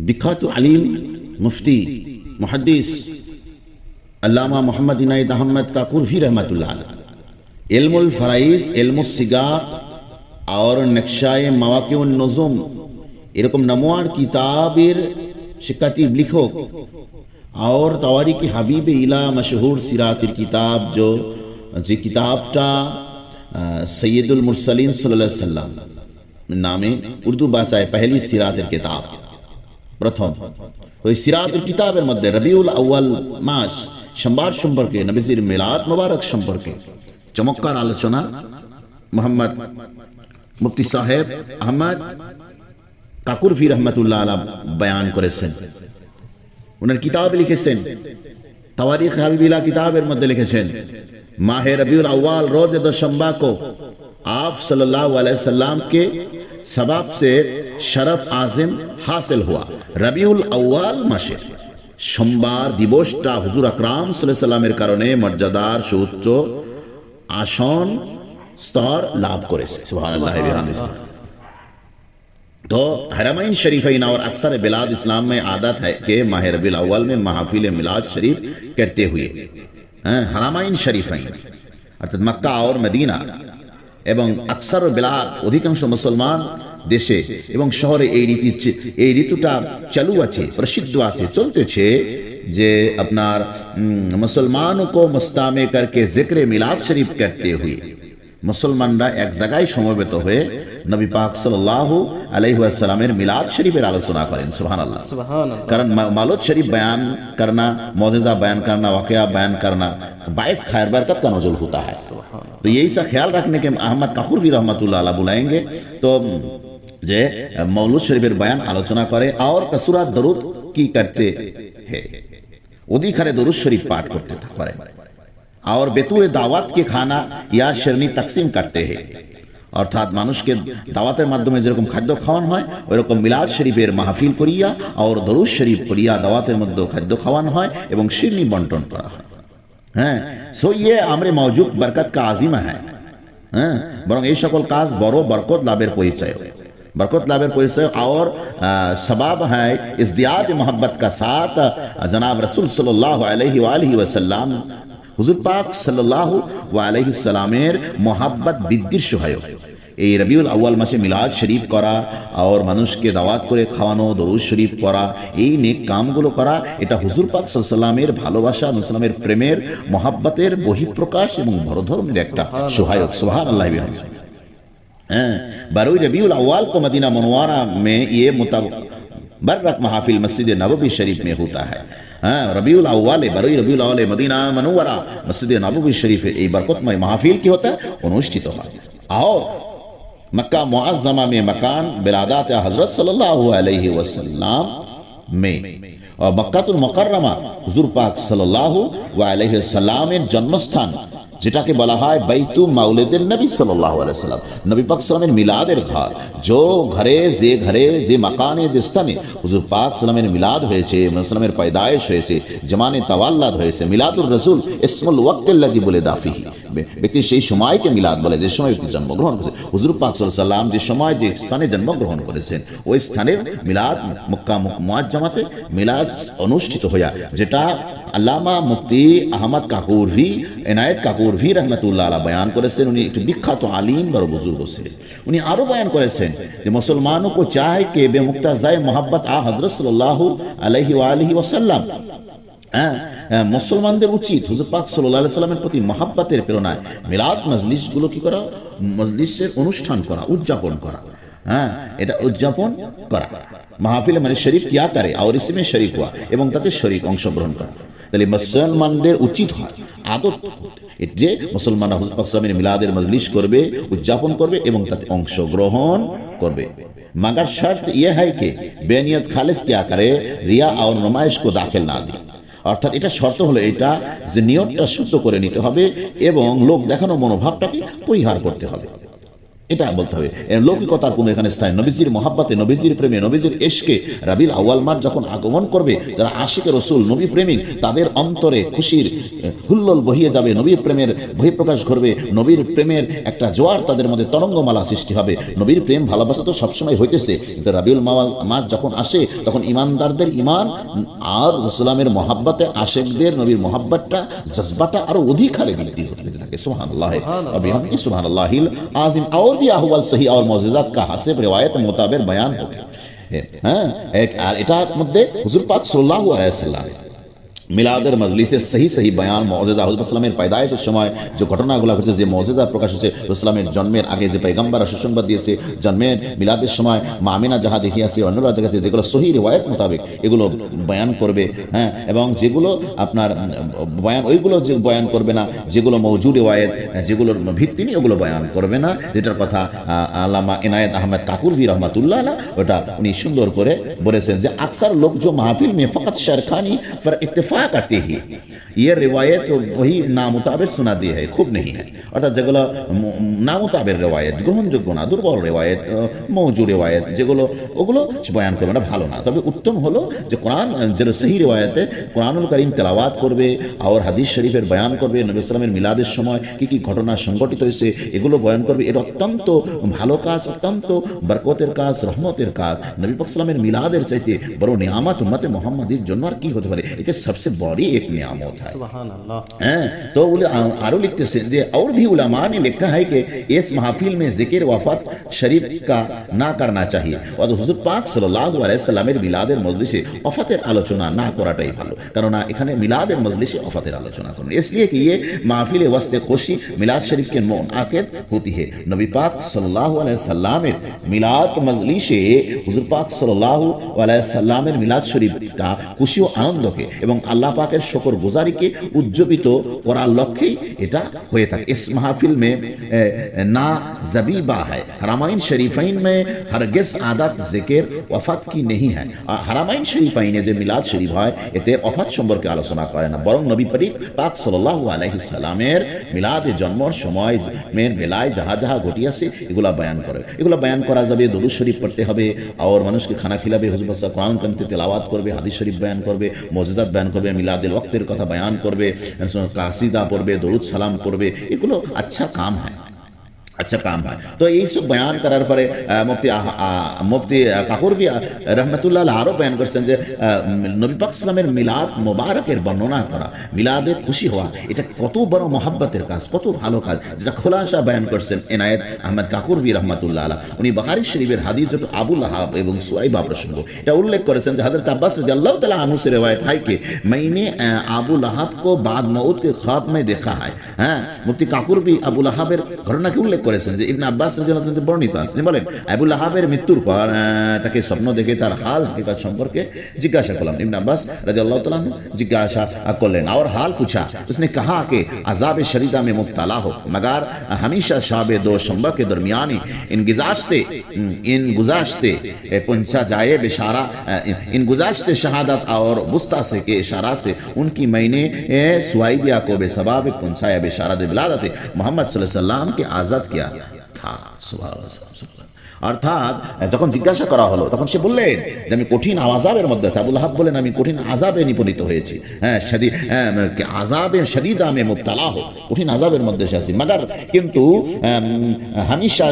বিখ্যাত আলিম মুফতি মুহাদ্দিস আল্লামা মোহাম্মদ ইনায়েত আহমদ কাকুরভি रहमतुल्लाह अलैह इल्मुल फराइज इल्मुस सिगार और नक्शाए मवाक़िउन नुज़ुम এরকম নামওয়ার কিতাবের শিক্ষার্থী লেখক और तवारीख हबीब इला मशहूर सिरातेर किताब যে কিতাবটা सैयदुल मुरसलीन सल्लल्लाहु अलैहि वसल्लम नामे उर्दू भाषाয় पहली सिरातेर किताब प्रथम ওই সিরাতের কিতাবের মধ্যে রবিউল আউয়াল মাস সোমবার সম্পর্কে নবীজির মিলাদ মুবারক সম্পর্কে চমৎকার আলোচনা মোহাম্মদ মুফতি সাহেব আহমদ কাকুরভি रहमतुल्लाह अलैह বয়ান করেছেন। উনার কিতাব লিখেছেন तवारीख हबीबिला किताबेर मध्य लिखेছেন माहे रबीउल अव्वल रोज़े दोशंबा को आप सल्लल्लाहु अलैहि वसल्लम के सबब से शरफ आज़िम हासिल हुआ। रबीउल अव्वल मासे सोमवार दिवसटा हुजूर আকরাম সাল্লাল্লাহু আলাইহি ওয়াসাল্লামের কারণে মর্যাদার সুউচ্চ আসন স্তর লাভ করেছে। সুবহানাল্লাহি ওয়া বিহামদিহি। तो हरमैन शरीफैन और अक्सर बिलाद इस्लाम में आदत है कि माह रबीउल अव्वल में महफिल मिलाद शरीफ करते हुए हरमैन शरीफैन अर्थात मक्का और मदीना एवं अक्सर बिलाद अधिकांश मुसलमान देशे एवं शहरे এই ঋতুটা চালু আছে প্রসিদ্ধ আছে চলতেছে যে আপনার मुसलमानों को मुस्तामे करके जिक्र मिलाद शरीफ करते हुए मुसलमानरा एक जगह समवेत हुए नबी पाक सल्लल्लाहु अलैहि वसल्लमेर मिलाद शरीफेर आलोचना करें। सुबहानाल्लाह। कारण मालूद शरीफ बयान करना, मौजज़ा बयान करना, वाक़या बयान करना बाइस खैर बरकत का नज़ुल होता है। तो यही सा ख्याल रखने के अहमद काकुरभि रहमतुल्लाह अलैह बुलाएंगे तो जे मौलूद शरीफेर बयान आलोचना करे और कसुरा दरूद की करते हैं उदी खरे दरूद शरीफ पाठ करते करें और बेतुए दावत के खाना या शेरनी तकसीम करते हैं। अर्थात मानुषके दावतेर माध्यमे जेरकम खाद्य खाওয়ানো হয় ওইরকম মিলাদ শরীফের মাহফিল করিয়া और দরুদ শরীফ পড়িয়া দাওয়াতের মধ্যে খাদ্য খাওয়ানো হয় এবং শিরনি বন্টন করা হয়। হ্যাঁ, সো ये আমরে मौजूद बरकत का आजिमा है। হ্যাঁ, বরং এই সকল কাজ বড় বরকত লাভের পরিচয়, बरकत लाभेर परिचय और सबब है इज़दियाद मोहब्बत का साथ जनाब रसूल सल्लल्लाहु अलैहि वसल्लम हुजूर पाक सल्लल्लाहु अलैहि वसल्लमेर मोहब्बत बृद्धिर सहायक এই রবিউল আউয়াল মাসে মিলাদ শরীফ করা और মানুষকে দাওয়াত করে খাওয়ানো, দরুদ শরীফ পড়া, এই নেক কামগুলো করা এটা হুজুর পাক সাল্লাল্লাহু আলাইহি ওয়াসাল্লামের ভালোবাসা, মুসলমানের প্রেমের মোহাব্বতের বহিঃপ্রকাশ এবং বড় ধরনের একটা সহায়ক। সুবহানাল্লাহ। बारह रबीउल अव्वल को मदीना मुनव्वरा में ये मुतबर्रक महफिल मस्जिद नबवी शरीफ में होता है। रबीउल अव्वल 12 रबीउल अव्वल मदीना मुनव्वरा मस्जिद नबवी शरीफ ये बरकतमय महफिल की होता है अनुष्ठित है। और मक्का मुअज़्ज़मा में मकान बिलादत हज़रत सल्लल्लाहु अलैहि वसल्लम में और मक्कातुल मुकर्रमा हुजूर पाक सल्लल्लाहु अलैहि वसल्लमेर जन्मस्थान যেটাকে বলা হয় বাইতু মাউলিদের নবী সাল্লাল্লাহু আলাইহি ওয়াসাল্লাম, নবী পাক সাল্লামের মিলাদের ঘর, ঘরে যে মাকানে যে স্থানে হুজুর পাক সাল্লামের মিলাদ হয়েছে, মুসলমানের পয়দায়েশ হয়েছে, জামানে তাওয়াল্লাদ হয়েছে, মিলাদুর রাসূল ইসমুল ওয়াক্তিল্লাযী বলে দাফিহি, ব্যক্তি সেই সময়কে মিলাদ বলে যে সময় ব্যক্তি জন্মগ্রহণ করেছে। হুজুর পাক সাল্লাল্লাহু আলাইহি ওয়াসাল্লাম যে সময় যে স্থানে জন্মগ্রহণ করেছেন ওই স্থানের মিলাদ মক্কা মুআজ্জামাতে মিলাদ অনুষ্ঠিত হয়া, যেটা আল্লামা মুফতি আহমদ কাকুরভি ইনায়েত কাকুরভি रहमतुल्लाह अलैह बयान করেছেন। উনি একটি বিখ্যাত আলিম বড় বুজুর্গ ছিলেন। উনি আরো বয়ান করেছেন যে মুসলমানों को चाहे कि बेमुक्तज़ाए मोहब्बत आ हज़रत सल्लल्लाहु अलैहि वसल्लम মুসলমানদের উচিত হুজুর পাক সাল্লাল্লাহু আলাইহি ওয়াসাল্লামের প্রতি মহব্বতের প্রেরণায় মিলাদ মজলিসগুলো কি করা, মজলিসের অনুষ্ঠান করা, উদযাপন করা। এটা উদযাপন করা মাহফিল মানে শরীফ কিয়া করে और इसमें শরীক হওয়া এবং তাতে শরীক অংশগ্রহণ করা। তাহলে মুসলমানদের উচিত হয় আদত যে মুসলমানরা হুজুর পাক সাল্লাল্লাহু মিলাদের মজলিস করবে, উদযাপন করবে এবং তাতে অংশগ্রহণ করবে। मगर शर्त यह है कि बेनियत खालिस क्या करे, रिया और नुमाइश को दाखिल ना दे। অর্থাৎ এটা শর্ত হলো এটা যে নিয়তটা শুদ্ধ করে নিতে হবে এবং লোক দেখানো মনোভাবটাকে পরিহার করতে হবে। এটা বলতে হবে। লৌকিকতার কোনো এখানে স্থান। নবীজির মহাব্বতে, নবীজির প্রেমে, নবীজির ইশকে রাবিউল আউয়াল মাস যখন আগমন করবে, যারা আশিকে রসুল, নবী প্রেমিক, তাদের অন্তরে খুশির হুল্লোল বহিয়ে যাবে, নবীর প্রেমের বহিঃপ্রকাশ ঘটবে, নবীর প্রেমের একটা জোয়ার তাদের মধ্যে তরঙ্গমালা সৃষ্টি হবে। নবীর প্রেম ভালোবাসা তো সবসময় হইতেছে, কিন্তু রাবিউল মাস যখন আসে তখন ইমানদারদের ইমান আর রসুলামের মহাব্বতে আশেকদের নবীর মহাব্বতটা, জজবাটা আরো অধিক হারে বৃদ্ধি হতে থাকে। সুবহানাল্লাহ व बिहम्दिही सुबहानल्लाहिल आज़िम। और भी अहवाल सही और मौजिज़ात का हासिब रिवायत मुताबिक बयान हो गया। हाँ, एक एटार मध्य हुज़ूर पाक सल्लल्लाहु अलैहि वसल्लम মিলাদের মজলিসে সহি সহি বয়ান, মওজিজা, হুজুর সাল্লামের পয়দায়েশের সময় যে ঘটনাগুলো ঘটেছে, যে মওজিজা প্রকাশ হয়েছে, রসুলামের জন্মের আগে যে পয়গম্বর সুসংবাদ দিয়েছে, জন্মের মিলাদের সময় মা আমিনা যাহা দেখিয়েছে, অন্যরা দেখেছে, যেগুলো সহি রিওয়ায়াত মোতাবেক এগুলো বয়ান করবে। হ্যাঁ, এবং যেগুলো আপনার বয়ান, ওইগুলো যে বয়ান করবে না, যেগুলো মওজুদ রিওয়ায়াত, যেগুলোর ভিত্তি নেই, ওগুলো বয়ান করবে না। যেটার কথা আল্লামা ইনায়েত আহমেদ কাকুরভি রহমাতুল্লাহ আলাইহ, ওটা উনি সুন্দর করে বলেছেন যে আকসার লোক जो महफिल में फ़कत शेरखानी पर इत्तेफाक करते ही ये रिवायत वही नामुताबिर सुना दी है, खूब नहीं है। अर्थात যেগুলো নামুতাবির রিওয়ায়াত, গ্রহণযোগ্য না, দুর্বল রিওয়ায়াত, মওজুদ রিওয়ায়াত, যেগুলো ওগুলো বয়ান করবে না, ভালো না। তবে উত্তম হলো যে কোরআন, যেটা সহি রিওয়ায়াতে কোরআনুল কারীম তেলাওয়াত করবে আর হাদিস শরীফের বয়ান করবে, নবী সাল্লামের মিলাদের সময় কি কি ঘটনা সংঘটিত হয়েছে এগুলো বয়ান করবে। এটা অত্যন্ত ভালো কাজ, অত্যন্ত বরকতের কাজ, রহমতের কাজ। নবী পাক সাল্লামের মিলাদের চাইতে বড় নিয়ামত উম্মতে মুহাম্মাদির জন্য আর কি হতে পারে? এটা সবচেয়ে বড় এক নিয়ামত है। हाँ, तो आरो लिखते हैं जे और भी उलमा ने लिखा है कि इस महफिल में जिक्र वफात शरीफ का ना करना चाहिए और हुजूर पाक सल्लल्लाहु अलैहि वसल्लमेर मिलाদের মজলিসে ওফাতের আলোচনা না করাটাই ভালো, কারণ এখানে মিলাদের মজলিসে ওফাতের আলোচনা করুন, इसलिए कि ये महफिल वस्ते खुशी मिलाद शरीफ के मुनाकिद होती है। नबी पाक सल्लल्लाहु अलैहि वसल्लमेर मिलाद মজলিসে হুজুর পাক সাল্লাল্লাহু আলাইহি ওয়াসাল্লামের মিলাদ শরীফটা খুশি ও আনন্দকে এবং আল্লাহ পাকের শুকর গুজারিকে উজ্জীবিত করার লক্ষ্যেই এটা হয়ে থাকে। इस महफिल में ना ज़बीबा है, हरमाइन शरीफाइन में हरगिज़ आदत जिक्र वफात की नहीं है। हरमाइन शरीफाइने যে মিলাদ শরীফ হয় এতে ওফাত সম্পর্কে আলোচনা করে না, বরং নবী পাক সাল্লাল্লাহু আলাইহি সাল্লামের মিলাদে জন্মের সময় মের বেলায় যাহা যাহা ঘটিয়াছে এগুলা বয়ান করে। এগুলা বয়ান করা যাবে, দরুদ শরীফ পড়তে হবে और মানুষকে খানা খিলাবে, হুজুর পাক কোরআন কারিম তেলাওয়াত করবে, হাদিস শরীফ বয়ান করবে, মওজিজাত বয়ান করবে, মিলাদের ওয়াক্তের কথা বয়ান করবে, কাসিদা পড়বে, দরুদ সালাম করবে। এগুলো अच्छा काम है, अच्छा काम है। तो यही सब बयान करार पर मुफ्ती কাকুরভি রহমতুল্লাহ আরও বয়ান করছেন যে নবী পাক সাল্লামের মিলাদ মোবারকের বর্ণনা করা, মিলাদে খুশি হওয়া, এটা কত বড় মহাব্বতের কাজ, কত ভালো কাজ, যেটা খোলাসা বয়ান করছেন এনায়েত আহমেদ কাকুরভি রহমতুল্লাহ আলাইহ। উনি বুখারী শরীফের হাদিস আবু লাহাব এবং সুয়াইবা প্রসঙ্গ এটা উল্লেখ করেছেন যে হযরত আব্বাস রাদিয়াল্লাহু তাআলা আনহু से रिवायत है कि मैंने আবু লাহাব को बाद मौत के ख्वाब में देखा है। হ্যাঁ, মুফতি কাকুরভি আবু লাহাবের ঘটনাকে উল্লেখ করেছেন যে ইবনে আব্বাস রাদিয়াল্লাহু তাআলা বর্ণিত আছে, তিনি বলেন আবু লাহাবের মৃত্যুর পর তাকে স্বপ্ন দেখে তার হাল হাকিকত সম্পর্কে জিজ্ঞাসা করলাম। ইবনে আব্বাস রাদিয়াল্লাহু তাআলা জিজ্ঞাসা করলেন और हाल पूछा, उसने कहा कि अजाब शरीदा में मुब्तला हो मगर हमेशा शाब दो शंबा के दरमियान इन गुजाश्ते पहुंचा जाए बेशारा, इन गुजाश्ते शहादत और बुस्ता से के इशारा से उनकी मैंने सुवाइबिया को बेसबाब पहुंचाया बेशारा दे बिलादत मोहम्मद सल्लल्लाहु अलैहि वसल्लम के आजाद किया था। सुभान অর্থাৎ যখন জিজ্ঞাসা করা হলো তখন সে বললেন যে আমি কঠিন আযাবের মধ্যে আছি। আবু লাহাব বলেন আমি কঠিন আযাবে নিপতিত হয়েছি, আযাবে শাদীদা মে মুবতালা হো, কঠিন আযাবের মধ্যে আছি, মগর কিন্তু হামেশা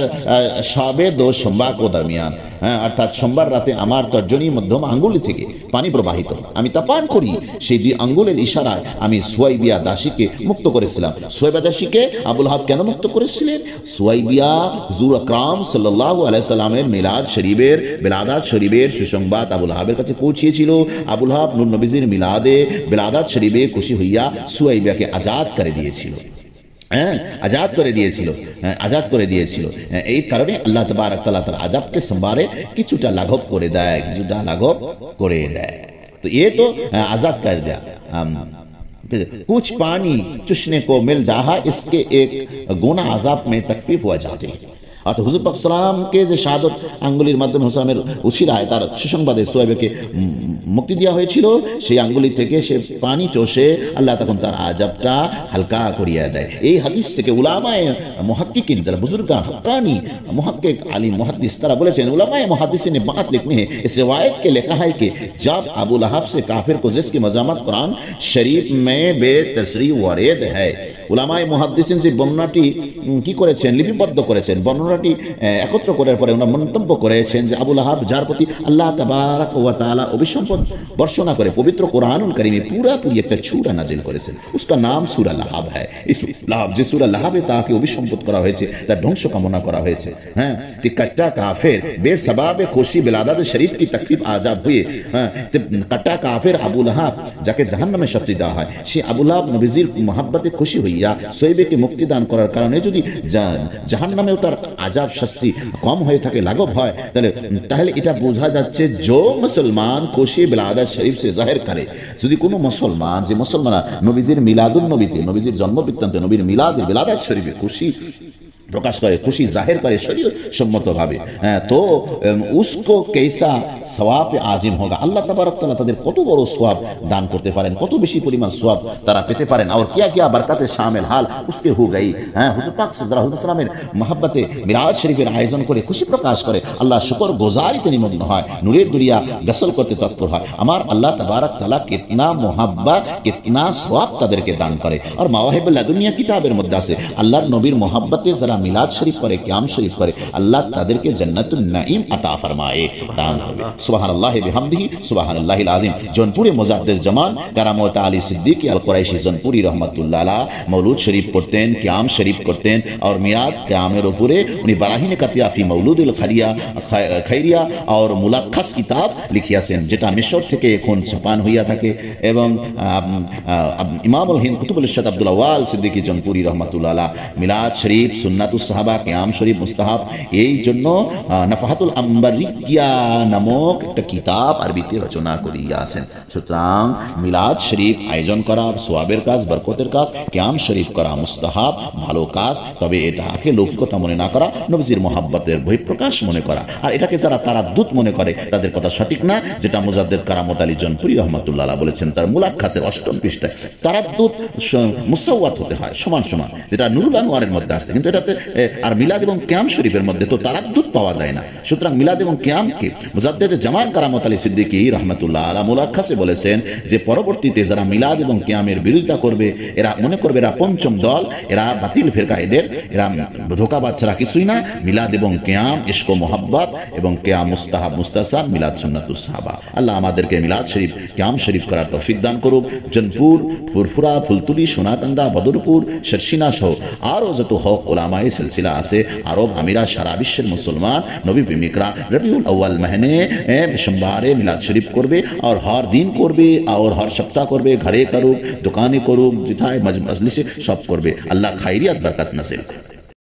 শাবে দো সোমবা কো দরমিয়ান, অর্থাৎ সোমবার রাতে আমার তর্জনীর মধ্যম আঙ্গুলি থেকে পানি প্রবাহিত, আমি তা পান করি। সেই দুই আঙ্গুলের ইশারায় আমি সুয়াইবিয়া দাসীকে মুক্ত করেছিলাম। সুয়াইবিয়া দাসীকে আবু লাহাব কেন মুক্ত করেছিলেন? সুয়াইবিয়া হুজুর আকরাম সাল্লাল্লাহু আলাইহি সাল্লামের মিলাদ শরীফের বেলাদাত শরীফের সুসংবাদ আবু লাহাবের কাছে পৌঁছিয়েছিল। আবু লাহাব নূর নবীজির মিলাদে বেলাদাত শরীফে খুশি হইয়া সুয়াইবিয়াকে আজাদ করে দিয়েছিল, আজাদ করে দিয়েছিল, আজাদ করে দিয়েছিল। এই কারণে আল্লাহ তাবারক তাআলা তার আযাবকে সম্বারে কিছুটা লাঘব করে দেয়, কিছুটা লাঘব করে দেয়। তো ये तो आजाद कर दिया। कुछ पानी चुशने को मिल जाहा, इसके एक गुना आजाब में तकफीफ हुआ जाते हैं। অর্থাৎ হুজুর পাক সাল্লাম কে যে শাহাদত আঙ্গুলির মাধ্যমে হুসামের উছিলায় তার সুসংবাদে সুয়াইবাকে মুক্তি দেওয়া হয়েছিল, সেই আঙ্গুলি থেকে সে পানি চষে আল্লাহ তখন তার আযাবটা হালকা করিয়ে দেয়। এই হাদিস থেকে উলামায়ে মুহাক্কিকিন, যারা বুজুর্গান हक्कानी मुहक्किक आलिम मुहद्दिस तारा बोलेছেন, उलमाए मुहद्दिसिन ने बात लिखनी है, इस रिवायत के लिखा है कि जब अबू लहब से काफिर को जिसकी मजामत कुरान शरीफ में बेतसरी वारिद है। उलमाए मुहद्दिसिन যে বর্ণনাটি কি করেছেন, লিপিবদ্ধ করেছেন, বর্ণনাটি একত্র করার পরে ওনারা মন্তব্য করেছেন যে আবু লাহাব, যার প্রতি আল্লাহ তাবারাক ওয়া তাআলা অভিসম্পদ বর্ষণা করে পবিত্র কোরআনুল কারীমে পুরাপুরি একটা সূরা নাজিল করেছেন, उसका नाम सूरा लहाब है। इस लहाब যে সূরা লাহাবে তাকে অভিসম্পদ করা হয়েছে, তার ধ্বংস কামনা করা হয়েছে। হ্যাঁ, কট্টা কাফের বেসবাবে খুশি বিলাদাত শরীফ की तकलीफ आजाब हुए। কট্টা কাফের আবু লাহাব, যাকে জাহান্নামে শাস্তি দেওয়া হয়, সে আবু লাহাব নবীজির মহব্বতে খুশি হইয়া সোয়েবকে মুক্তি দান করার কারণে যদি জাহান্নামেও তার আযাব শাস্তি কম হয়ে থাকে, লাঘব হয়, তাহলে এটা বোঝা যাচ্ছে যে মুসলমান খুশি বিলাদাত শরীফ से जाहिर करे। যদি কোনো মুসলমান, যে মুসলমান নবীজির মিলাদুন নবীতে, নবীজির জন্ম বৃত্তান্তে, নবীর মিলাদে বিলাদাত শরীফে খুশি प्रकाश करे, खुशी जाहिर करे शरीयत सम्मत भावे, तो उसको कैसा सवाब आजिम होगा। अल्लाह तबारक तआला तादेर कत बड़ सवाब दान करते पारेन, कत बेशी परिमाण सवाब तारा पेते पारेन, और क्या क्या बरकते शामिल हाल उसके हो गई। हुजूर पाक सल्लल्लाहु अलैहि वसल्लमेर महब्बते मिराज शरीफेर आयोजन करे खुशी प्रकाश करे, अल्लाह शुक्र गुजारिते निमग्न হয়, नूरेर दुनिया गसल करते तत्पर হয়। আমার আল্লাহ तबारक तआला कितना मोहब्बत, कितना सवाब तादेरके दान करे। और मावाहिबुल लादुनिया किताबेर मध्य आछे আল্লাহর নবীর मोहब्बते যারা मिलाद शरीफ करे, क्याम शरीफ करे, अल्लाह तादेरके जन्नतुन नईम अता फरमाए, दान करबे। सुबहानाल्लाहि बिहमदिही सुबहानाल्लाहिल आज़ीम। जौनपुरे मुजाद्दिद जमान करामत आली सिद्दीकी अल कुरैशी जौनपुरी रहमतुल्लाह अलैह मौलूद शरीफ पढ़तें, क्याम शरीफ करतें, और मियाद क्यामेर उपरे उनी बराहिन कातिया फी मौलूदिल खैरिया और मुलाक्खास किताब लिखियाছেন, যেটা মিশর থেকে এখন ছাপান হইয়া থাকে। এবং ইমামুল হিন্দ কুতুবুল ইরশাদ আব্দুল আওয়াল সিদ্দিকী জৌনপুরি रहमतुल्लाह अलैह मिलाद शरीफ सुन्नातुस সাহাবা, ক্যাম শরীফ মুস্তাহাব, এই জন্য নাফাহাতুল আম্বারিকিয়া নামক একটা কিতাব আরবিতে রচনা করিয়াছেন। সুতরাং মিলাদ শরীফ আয়োজন করা সওয়াবের কাজ, বরকতের কাজ, ক্যাম শরীফ করা মুস্তাহাব, ভালো কাজ, তবে এটাকে লৌকিকতা মনে না করা, নবীজির মহব্বতের বহিঃপ্রকাশ মনে করা। আর এটাকে যারা তারাদ্দুত মনে করে তাদের কথা সঠিক না, যেটা মুজাদ্দিদ কারামত আলী জৌনপুরি রহমাতুল্লাহ আলাইহি বলেছেন তার মুলাক্খাসের ৮ম পৃষ্ঠায়। তারাদ্দুত মুসাওয়াত হতে হয়, সমান সমান, যেটা নুরুল আনোয়ারের মধ্যে আছে, কিন্তু এটাতে আর মিলাদ এবং ক্যাম শরীফের মধ্যে তো তারাদ্দুত পাওয়া যায় না। সুতরাং মিলাদ এবং ক্যামকে মুজাদ্দিদ জামান কারামত আলী সিদ্দিকী রাহমাতুল্লাহ আলাইহি মুলাক্খাসে বলেছেন যে পরবর্তীতে যারা মিলাদ এবং ক্যামের বিরোধিতা করবে, এরা মনে করবে এরা পঞ্চম দল, এরা বাতিল ফিরকা, এরা ধোঁকাবাজ ছাড়া কিছুই না। মিলাদ এবং ক্যাম ইশক ও মোহাব্বত, এবং ক্যাম মুস্তাহাব মুস্তাহসান, মিলাদ সুন্নাতুস সাহাবা। আল্লাহ আমাদেরকে মিলাদ শরীফ, ক্যাম শরীফ করার তৌফিক দান করুক। জনপুর, ফুরফুরা, ফুলতুলি, সোনাকান্দা, বদরপুর, শর্ষিনা সহ আরও যত হক ওলামায়ে সিলসিলা আছে, আরব আমিরা, সারা বিশ্বের মুসলমান নবী প্রেমিকরা রবিউল আউয়াল মहीने সোমবারে মিলাদ শরীফ করবে, और हर दिन করবে, और हर सप्ताह করবে, ঘরে করুক, দোকানে করুক, যেথায় মজলিসে সব করবে। আল্লাহ খাইরিয়াত বরকত নসিব।